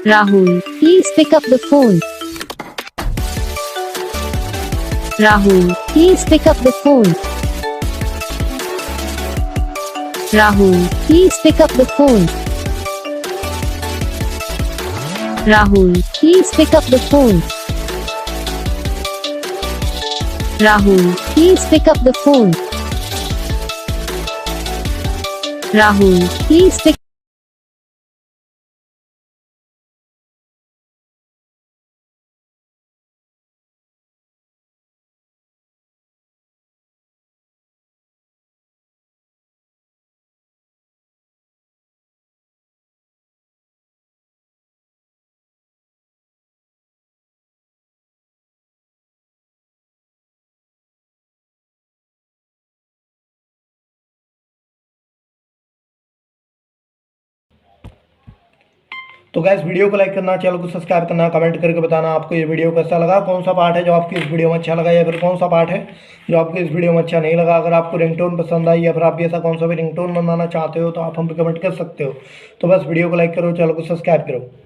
Rahul, please pick up the phone. Rahul, please pick up the phone. Rahul, please pick up the phone. Rahul, please pick up the phone. Rahul, please pick up the phone. Rahul, please pick तो gas video को like करना, channel को subscribe करना, comment करके बताना आपको ये video कैसा लगा, कौन सा पार्ट है जो आपकी इस वीडियो में अच्छा लगा या फिर कौन सा पार्ट है जो आपको इस वीडियो में अच्छा नहीं लगा। अगर आपको रिंगटोन पसंद आई या फिर आप भी ऐसा कौन सा भी रिंगटोन बनवाना चाहते हो तो आप हम पे कमेंट कर सकते हो। तो बस वीडियो को लाइक करो, चैनल को सब्सक्राइब करो।